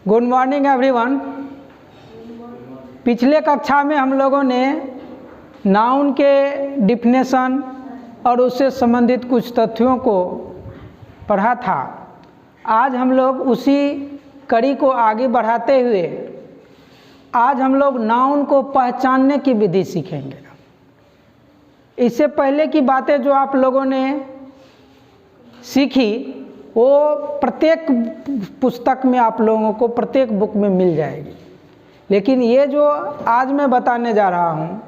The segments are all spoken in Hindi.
Good morning everyone. पिछले कक्षा में हम लोगों ने नाउन के डिफिनेशन और उससे संबंधित कुछ तथ्यों को पढ़ा था। आज हम लोग उसी कड़ी को आगे बढ़ाते हुए आज हम लोग नाउन को पहचानने की विधि सीखेंगे। इससे पहले की बातें जो आप लोगों ने सीखी वो प्रत्येक पुस्तक में आप लोगों को प्रत्येक बुक में मिल जाएगी, लेकिन ये जो आज मैं बताने जा रहा हूँ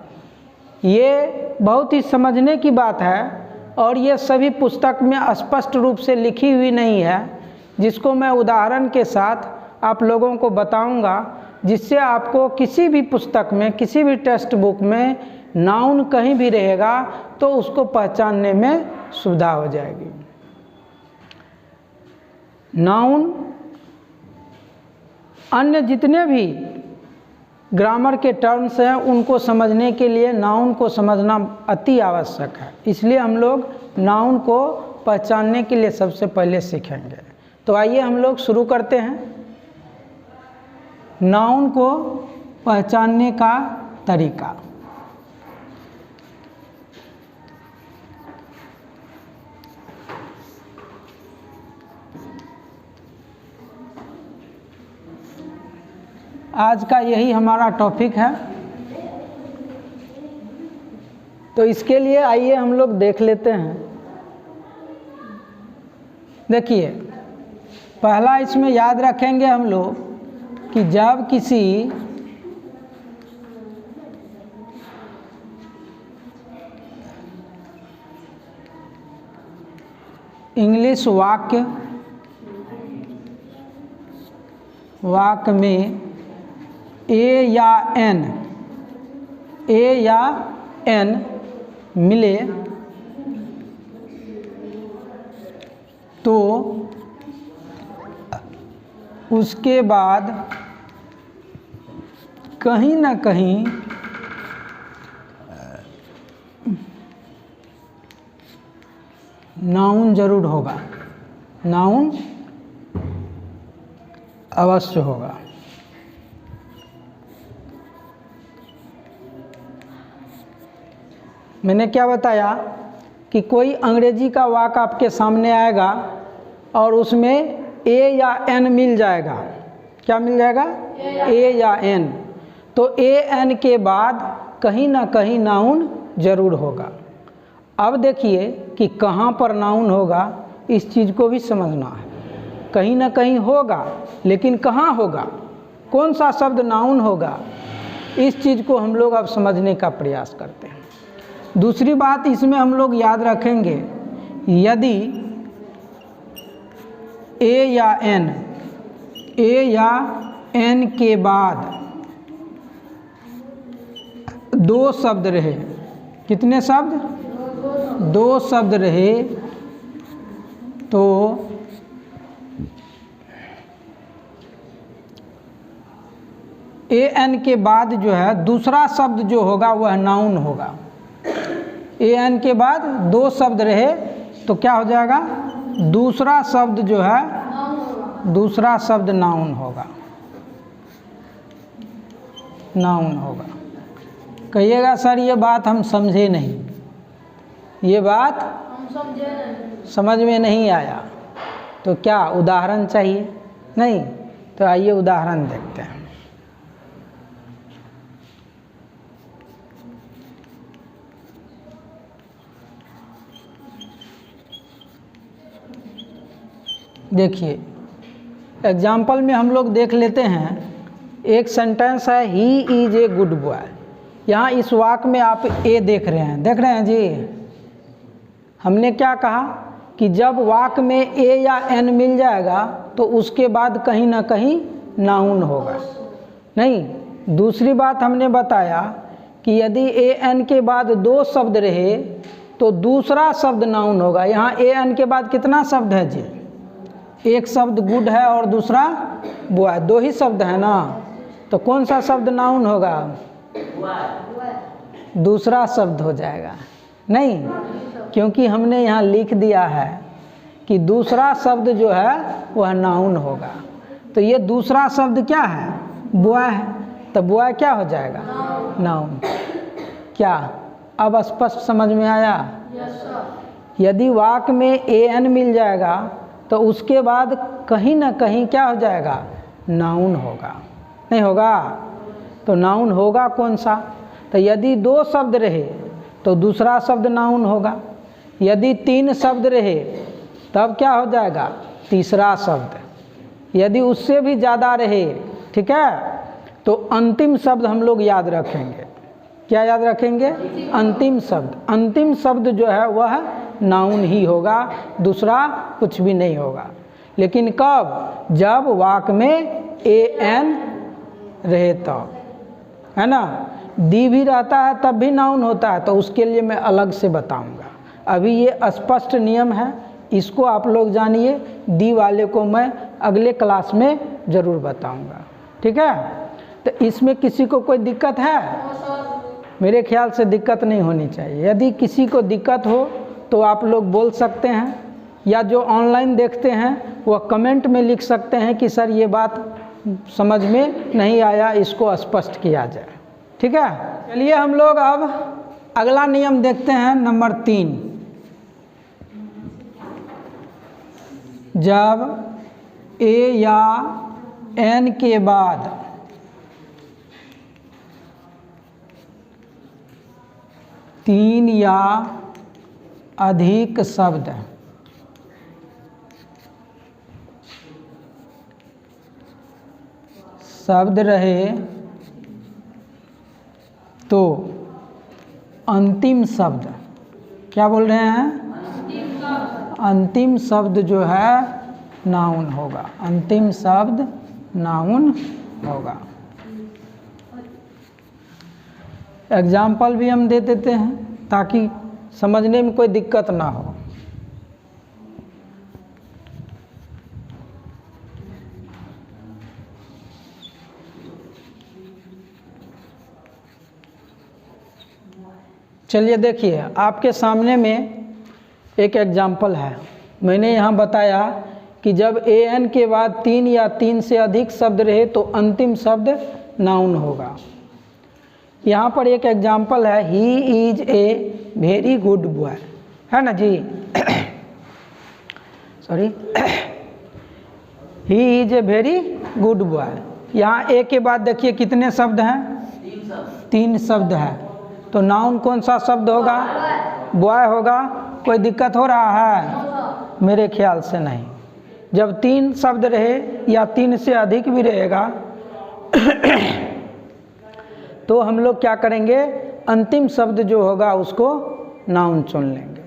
ये बहुत ही समझने की बात है और ये सभी पुस्तक में स्पष्ट रूप से लिखी हुई नहीं है, जिसको मैं उदाहरण के साथ आप लोगों को बताऊंगा, जिससे आपको किसी भी पुस्तक में किसी भी टेक्स्ट बुक में नाउन कहीं भी रहेगा तो उसको पहचानने में सुविधा हो जाएगी। नाउन अन्य जितने भी ग्रामर के टर्म्स हैं उनको समझने के लिए नाउन को समझना अति आवश्यक है, इसलिए हम लोग नाउन को पहचानने के लिए सबसे पहले सीखेंगे। तो आइए हम लोग शुरू करते हैं नाउन को पहचानने का तरीका। आज का यही हमारा टॉपिक है, तो इसके लिए आइए हम लोग देख लेते हैं। देखिए, पहला इसमें याद रखेंगे हम लोग कि जब किसी इंग्लिश वाक्य में ए या एन मिले तो उसके बाद कहीं ना कहीं नाउन जरूर होगा, नाउन अवश्य होगा। मैंने क्या बताया कि कोई अंग्रेजी का वाक्य आपके सामने आएगा और उसमें ए या एन मिल जाएगा। क्या मिल जाएगा? ए या एन। तो ए एन के बाद कहीं ना कहीं नाउन जरूर होगा। अब देखिए कि कहाँ पर नाउन होगा, इस चीज़ को भी समझना है। कहीं ना कहीं होगा, लेकिन कहाँ होगा, कौन सा शब्द नाउन होगा, इस चीज़ को हम लोग अब समझने का प्रयास करते हैं। दूसरी बात इसमें हम लोग याद रखेंगे, यदि ए या एन के बाद दो शब्द रहे, कितने शब्द? दो शब्द रहे, तो ए एन के बाद जो है दूसरा शब्द जो होगा वह नाउन होगा। ए एन के बाद दो शब्द रहे तो क्या हो जाएगा? दूसरा शब्द जो है दूसरा शब्द नाउन होगा, नाउन होगा। कहिएगा सर ये बात हम समझे नहीं, ये बात हम समझे नहीं, समझ में नहीं आया, तो क्या उदाहरण चाहिए? नहीं, तो आइए उदाहरण देखते हैं। देखिए एग्जाम्पल में हम लोग देख लेते हैं। एक सेंटेंस है he is a good boy. यहाँ इस वाक्य में आप ए देख रहे हैं जी। हमने क्या कहा कि जब वाक्य में ए या एन मिल जाएगा तो उसके बाद कहीं ना कहीं नाउन होगा। नहीं, दूसरी बात हमने बताया कि यदि ए एन के बाद दो शब्द रहे तो दूसरा शब्द नाउन होगा। यहाँ ए एन के बाद कितना शब्द है जी? एक शब्द गुड है और दूसरा बॉय, दो ही शब्द है ना, तो कौन सा शब्द नाउन होगा? दूसरा शब्द हो जाएगा। नहीं, क्योंकि हमने यहाँ लिख दिया है कि दूसरा शब्द जो है वह नाउन होगा। तो ये दूसरा शब्द क्या है? बॉय है। तो बॉय क्या हो जाएगा? नाउन। क्या अब स्पष्ट समझ में आया? यदि वाक्य में an मिल जाएगा तो उसके बाद कहीं ना कहीं क्या हो जाएगा? नाउन होगा, नहीं होगा? तो नाउन होगा कौन सा? तो यदि 2 शब्द रहे तो दूसरा शब्द नाउन होगा, यदि 3 शब्द रहे तब क्या हो जाएगा? तीसरा शब्द, यदि उससे भी ज़्यादा रहे, ठीक है, तो अंतिम शब्द हम लोग याद रखेंगे। क्या याद रखेंगे? अंतिम शब्द। अंतिम शब्द जो है वह नाउन ही होगा, दूसरा कुछ भी नहीं होगा। लेकिन कब? जब वाक्य में an रहे तब, है ना। दी भी रहता है तब भी नाउन होता है, तो उसके लिए मैं अलग से बताऊंगा। अभी ये स्पष्ट नियम है, इसको आप लोग जानिए। दी वाले को मैं अगले क्लास में ज़रूर बताऊंगा, ठीक है। तो इसमें किसी को कोई दिक्कत है? मेरे ख्याल से दिक्कत नहीं होनी चाहिए। यदि किसी को दिक्कत हो तो आप लोग बोल सकते हैं, या जो ऑनलाइन देखते हैं वह कमेंट में लिख सकते हैं कि सर ये बात समझ में नहीं आया, इसको स्पष्ट किया जाए, ठीक है। चलिए हम लोग अब अगला नियम देखते हैं, नंबर 3। जब ए या एन के बाद तीन या अधिक शब्द रहे तो अंतिम शब्द, क्या बोल रहे हैं? अंतिम शब्द जो है नाउन होगा। अंतिम शब्द नाउन होगा। एग्जाम्पल भी हम दे देते हैं ताकि समझने में कोई दिक्कत ना हो। चलिए देखिए, आपके सामने में एक एग्जाम्पल है। मैंने यहाँ बताया कि जब an के बाद 3 या 3 से अधिक शब्द रहे तो अंतिम शब्द नाउन होगा। यहाँ पर एक एग्जाम्पल है, he is a very good boy, है ना जी। Sorry, he is a very good boy. यहाँ ए के बाद देखिए कितने शब्द हैं? 3 शब्द है। तो नाउन कौन सा शब्द होगा? बॉय होगा। कोई दिक्कत हो रहा है? मेरे ख्याल से नहीं। जब 3 शब्द रहे या 3 से अधिक भी रहेगा तो हम लोग क्या करेंगे? अंतिम शब्द जो होगा उसको नाउन चुन लेंगे,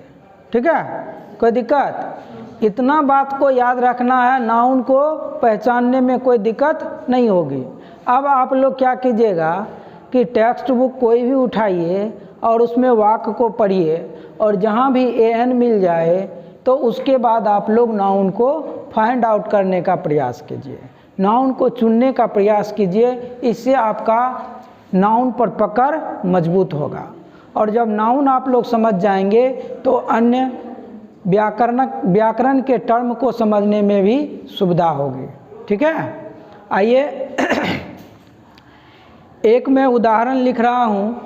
ठीक है। कोई दिक्कत? इतना बात को याद रखना है, नाउन को पहचानने में कोई दिक्कत नहीं होगी। अब आप लोग क्या कीजिएगा कि टेक्स्ट बुक कोई भी उठाइए और उसमें वाक्य को पढ़िए, और जहाँ भी an मिल जाए तो उसके बाद आप लोग नाउन को फाइंड आउट करने का प्रयास कीजिए, नाउन को चुनने का प्रयास कीजिए। इससे आपका नाउन पर पकड़ मजबूत होगा, और जब नाउन आप लोग समझ जाएंगे तो अन्य व्याकरण के टर्म को समझने में भी सुविधा होगी, ठीक है। आइए एक मैं उदाहरण लिख रहा हूँ,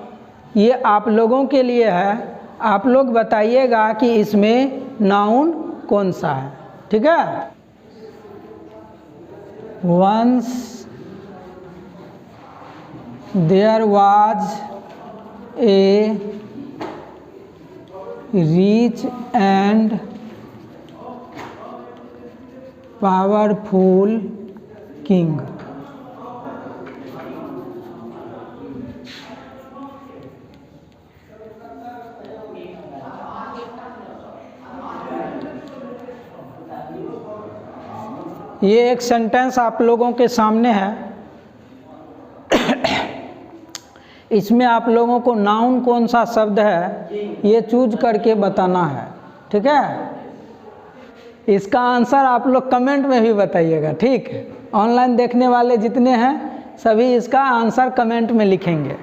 ये आप लोगों के लिए है। आप लोग बताइएगा कि इसमें नाउन कौन सा है, ठीक है। Once there was a rich and powerful king. ये एक सेंटेंस आप लोगों के सामने है। इसमें आप लोगों को नाउन कौन सा शब्द है ये चूज करके बताना है, ठीक है। इसका आंसर आप लोग कमेंट में भी बताइएगा, ठीक है। ऑनलाइन देखने वाले जितने हैं सभी इसका आंसर कमेंट में लिखेंगे।